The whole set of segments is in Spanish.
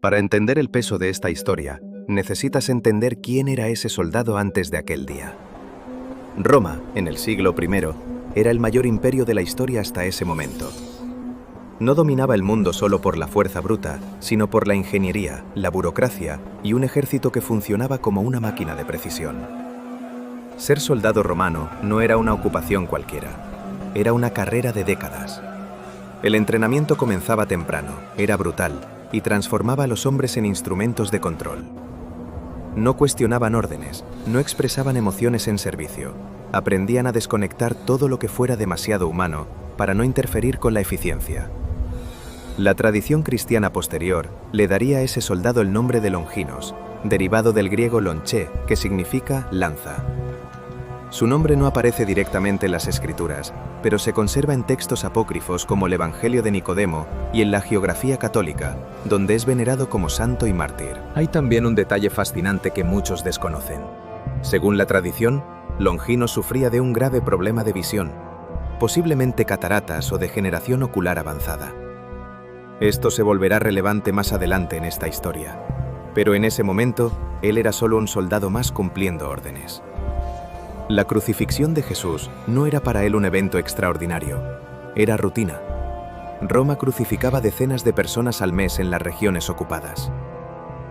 Para entender el peso de esta historia, necesitas entender quién era ese soldado antes de aquel día. Roma, en el siglo I, era el mayor imperio de la historia hasta ese momento. No dominaba el mundo solo por la fuerza bruta, sino por la ingeniería, la burocracia y un ejército que funcionaba como una máquina de precisión. Ser soldado romano no era una ocupación cualquiera, era una carrera de décadas. El entrenamiento comenzaba temprano, era brutal y transformaba a los hombres en instrumentos de control. No cuestionaban órdenes, no expresaban emociones en servicio, aprendían a desconectar todo lo que fuera demasiado humano para no interferir con la eficiencia. La tradición cristiana posterior le daría a ese soldado el nombre de Longinos, derivado del griego lonché, que significa lanza. Su nombre no aparece directamente en las Escrituras, pero se conserva en textos apócrifos como el Evangelio de Nicodemo y en la hagiografía católica, donde es venerado como santo y mártir. Hay también un detalle fascinante que muchos desconocen. Según la tradición, Longinos sufría de un grave problema de visión, posiblemente cataratas o degeneración ocular avanzada. Esto se volverá relevante más adelante en esta historia, pero en ese momento, él era solo un soldado más cumpliendo órdenes. La crucifixión de Jesús no era para él un evento extraordinario, era rutina. Roma crucificaba decenas de personas al mes en las regiones ocupadas.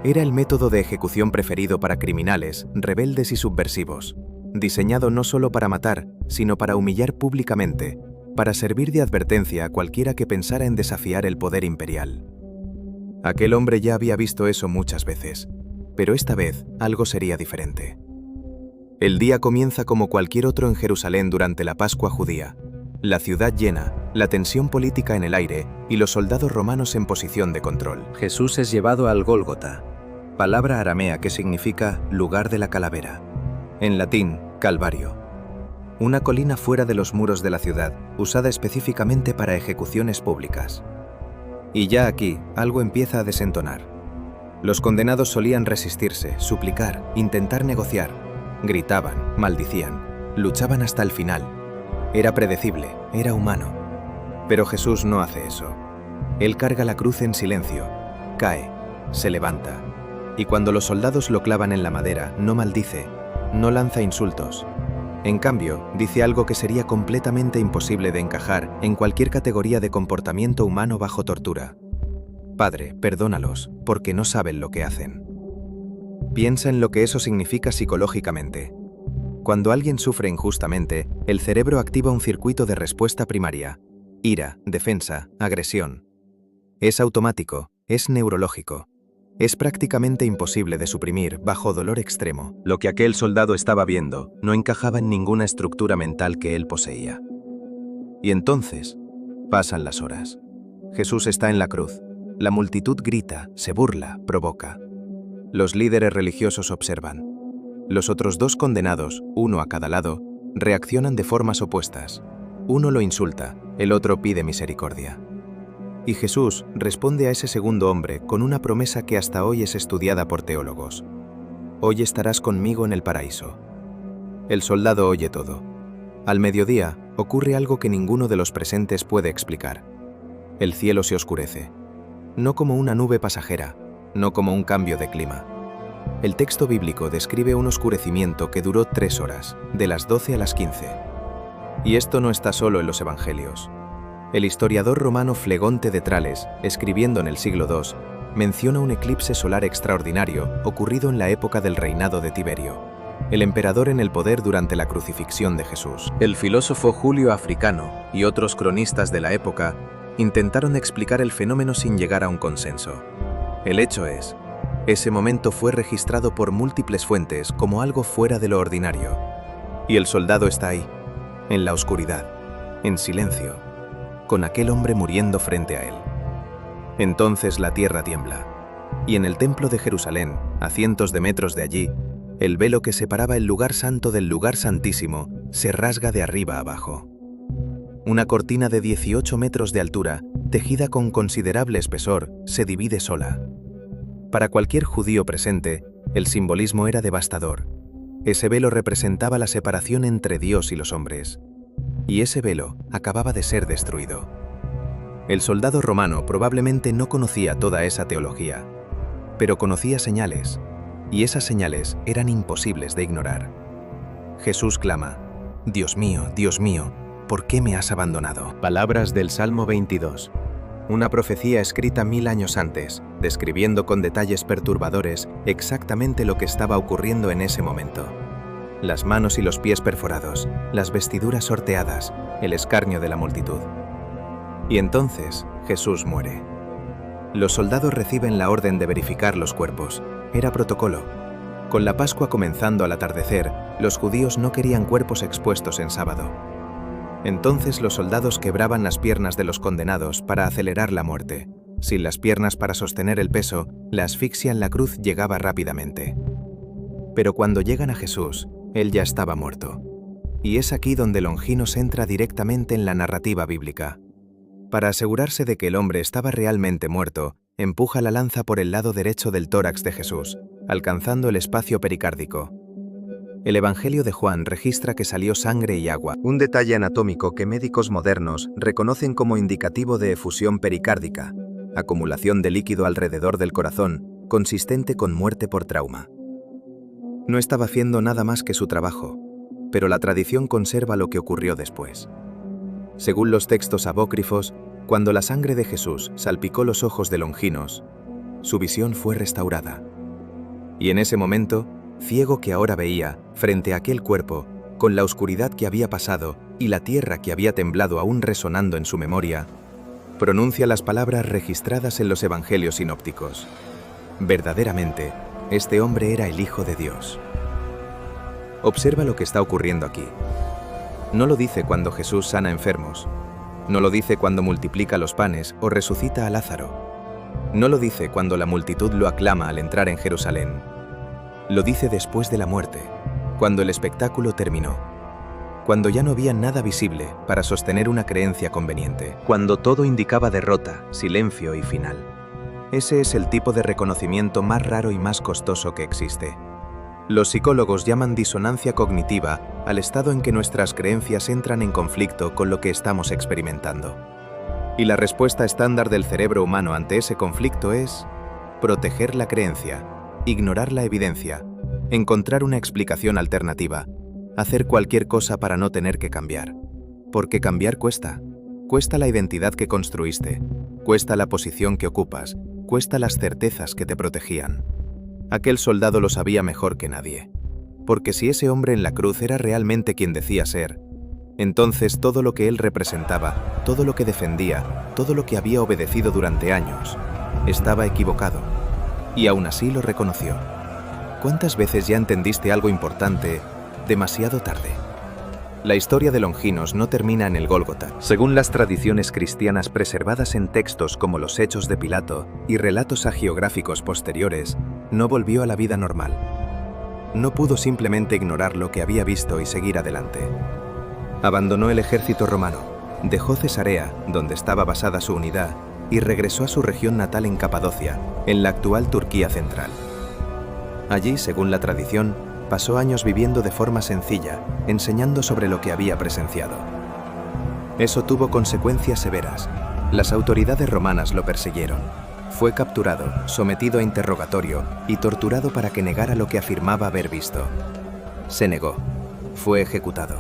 Era el método de ejecución preferido para criminales, rebeldes y subversivos, diseñado no solo para matar, sino para humillar públicamente, para servir de advertencia a cualquiera que pensara en desafiar el poder imperial. Aquel hombre ya había visto eso muchas veces, pero esta vez algo sería diferente. El día comienza como cualquier otro en Jerusalén durante la Pascua judía. La ciudad llena, la tensión política en el aire y los soldados romanos en posición de control. Jesús es llevado al Gólgota, palabra aramea que significa lugar de la calavera. En latín, Calvario. Una colina fuera de los muros de la ciudad, usada específicamente para ejecuciones públicas. Y ya aquí, algo empieza a desentonar. Los condenados solían resistirse, suplicar, intentar negociar. Gritaban, maldicían, luchaban hasta el final. Era predecible, era humano. Pero Jesús no hace eso. Él carga la cruz en silencio, cae, se levanta. Y cuando los soldados lo clavan en la madera, no maldice, no lanza insultos. En cambio, dice algo que sería completamente imposible de encajar en cualquier categoría de comportamiento humano bajo tortura. Padre, perdónalos, porque no saben lo que hacen. Piensa en lo que eso significa psicológicamente. Cuando alguien sufre injustamente, el cerebro activa un circuito de respuesta primaria: ira, defensa, agresión. Es automático, es neurológico. Es prácticamente imposible de suprimir bajo dolor extremo. Lo que aquel soldado estaba viendo no encajaba en ninguna estructura mental que él poseía. Y entonces, pasan las horas. Jesús está en la cruz. La multitud grita, se burla, provoca. Los líderes religiosos observan. Los otros dos condenados, uno a cada lado, reaccionan de formas opuestas. Uno lo insulta, el otro pide misericordia. Y Jesús responde a ese segundo hombre con una promesa que hasta hoy es estudiada por teólogos. Hoy estarás conmigo en el paraíso. El soldado oye todo. Al mediodía ocurre algo que ninguno de los presentes puede explicar. El cielo se oscurece. No como una nube pasajera, no como un cambio de clima. El texto bíblico describe un oscurecimiento que duró 3 horas, de las 12 a las 15. Y esto no está solo en los evangelios. El historiador romano Flegonte de Trales, escribiendo en el siglo II, menciona un eclipse solar extraordinario ocurrido en la época del reinado de Tiberio, el emperador en el poder durante la crucifixión de Jesús. El filósofo Julio Africano y otros cronistas de la época intentaron explicar el fenómeno sin llegar a un consenso. El hecho es, ese momento fue registrado por múltiples fuentes como algo fuera de lo ordinario. Y el soldado está ahí, en la oscuridad, en silencio, con aquel hombre muriendo frente a él. Entonces la tierra tiembla, y en el templo de Jerusalén, a cientos de metros de allí, el velo que separaba el lugar santo del lugar santísimo se rasga de arriba a abajo. Una cortina de 18 metros de altura, tejida con considerable espesor, se divide sola. Para cualquier judío presente, el simbolismo era devastador. Ese velo representaba la separación entre Dios y los hombres. Y ese velo acababa de ser destruido. El soldado romano probablemente no conocía toda esa teología, pero conocía señales, y esas señales eran imposibles de ignorar. Jesús clama: Dios mío, ¿por qué me has abandonado? Palabras del Salmo 22. Una profecía escrita 1000 años antes, describiendo con detalles perturbadores exactamente lo que estaba ocurriendo en ese momento. Las manos y los pies perforados, las vestiduras sorteadas, el escarnio de la multitud. Y entonces Jesús muere. Los soldados reciben la orden de verificar los cuerpos. Era protocolo. Con la Pascua comenzando al atardecer, los judíos no querían cuerpos expuestos en sábado. Entonces los soldados quebraban las piernas de los condenados para acelerar la muerte. Sin las piernas para sostener el peso, la asfixia en la cruz llegaba rápidamente. Pero cuando llegan a Jesús, Él ya estaba muerto. Y es aquí donde Longinos entra directamente en la narrativa bíblica. Para asegurarse de que el hombre estaba realmente muerto, empuja la lanza por el lado derecho del tórax de Jesús, alcanzando el espacio pericárdico. El Evangelio de Juan registra que salió sangre y agua, un detalle anatómico que médicos modernos reconocen como indicativo de efusión pericárdica, acumulación de líquido alrededor del corazón, consistente con muerte por trauma. No estaba haciendo nada más que su trabajo, pero la tradición conserva lo que ocurrió después. Según los textos apócrifos, cuando la sangre de Jesús salpicó los ojos de Longinos, su visión fue restaurada. Y en ese momento, ciego que ahora veía, frente a aquel cuerpo, con la oscuridad que había pasado y la tierra que había temblado aún resonando en su memoria, pronuncia las palabras registradas en los evangelios sinópticos. Verdaderamente, este hombre era el Hijo de Dios. Observa lo que está ocurriendo aquí. No lo dice cuando Jesús sana enfermos. No lo dice cuando multiplica los panes o resucita a Lázaro. No lo dice cuando la multitud lo aclama al entrar en Jerusalén. Lo dice después de la muerte, cuando el espectáculo terminó. Cuando ya no había nada visible para sostener una creencia conveniente. Cuando todo indicaba derrota, silencio y final. Ese es el tipo de reconocimiento más raro y más costoso que existe. Los psicólogos llaman disonancia cognitiva al estado en que nuestras creencias entran en conflicto con lo que estamos experimentando. Y la respuesta estándar del cerebro humano ante ese conflicto es proteger la creencia, ignorar la evidencia, encontrar una explicación alternativa, hacer cualquier cosa para no tener que cambiar. Porque cambiar cuesta. Cuesta la identidad que construiste, cuesta la posición que ocupas, cuesta las certezas que te protegían. Aquel soldado lo sabía mejor que nadie. Porque si ese hombre en la cruz era realmente quien decía ser, entonces todo lo que él representaba, todo lo que defendía, todo lo que había obedecido durante años, estaba equivocado. Y aún así lo reconoció. ¿Cuántas veces ya entendiste algo importante demasiado tarde? La historia de Longinos no termina en el Gólgota. Según las tradiciones cristianas preservadas en textos como los Hechos de Pilato y relatos hagiográficos posteriores, no volvió a la vida normal. No pudo simplemente ignorar lo que había visto y seguir adelante. Abandonó el ejército romano, dejó Cesarea, donde estaba basada su unidad, y regresó a su región natal en Capadocia, en la actual Turquía central. Allí, según la tradición, pasó años viviendo de forma sencilla, enseñando sobre lo que había presenciado. Eso tuvo consecuencias severas. Las autoridades romanas lo persiguieron. Fue capturado, sometido a interrogatorio y torturado para que negara lo que afirmaba haber visto. Se negó. Fue ejecutado.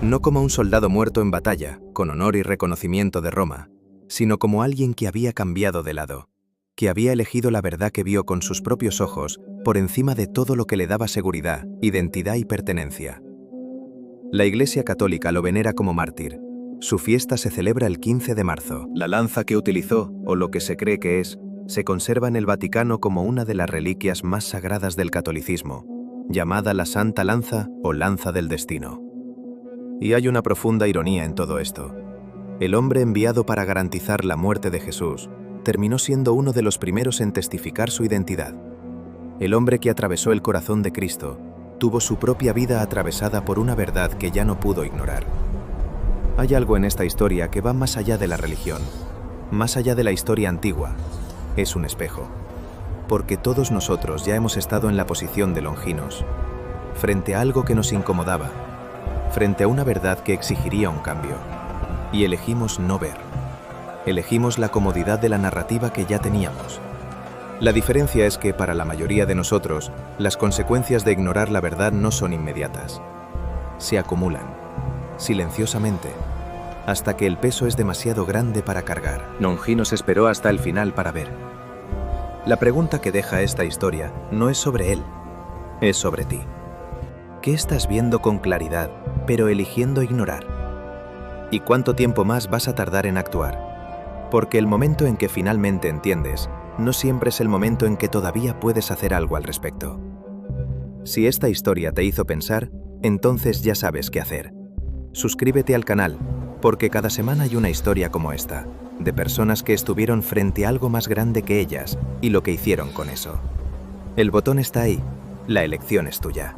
No como un soldado muerto en batalla, con honor y reconocimiento de Roma, sino como alguien que había cambiado de lado, que había elegido la verdad que vio con sus propios ojos por encima de todo lo que le daba seguridad, identidad y pertenencia. La Iglesia Católica lo venera como mártir. Su fiesta se celebra el 15 de marzo. La lanza que utilizó, o lo que se cree que es, se conserva en el Vaticano como una de las reliquias más sagradas del catolicismo, llamada la Santa Lanza o Lanza del Destino. Y hay una profunda ironía en todo esto. El hombre enviado para garantizar la muerte de Jesús terminó siendo uno de los primeros en testificar su identidad. El hombre que atravesó el corazón de Cristo tuvo su propia vida atravesada por una verdad que ya no pudo ignorar. Hay algo en esta historia que va más allá de la religión, más allá de la historia antigua. Es un espejo. Porque todos nosotros ya hemos estado en la posición de Longinos, frente a algo que nos incomodaba, frente a una verdad que exigiría un cambio, y elegimos no ver. Elegimos la comodidad de la narrativa que ya teníamos. La diferencia es que para la mayoría de nosotros, las consecuencias de ignorar la verdad no son inmediatas. Se acumulan, silenciosamente, hasta que el peso es demasiado grande para cargar. Longinos esperó hasta el final para ver. La pregunta que deja esta historia no es sobre él, es sobre ti. ¿Qué estás viendo con claridad, pero eligiendo ignorar? ¿Y cuánto tiempo más vas a tardar en actuar? Porque el momento en que finalmente entiendes, no siempre es el momento en que todavía puedes hacer algo al respecto. Si esta historia te hizo pensar, entonces ya sabes qué hacer. Suscríbete al canal, porque cada semana hay una historia como esta, de personas que estuvieron frente a algo más grande que ellas y lo que hicieron con eso. El botón está ahí, la elección es tuya.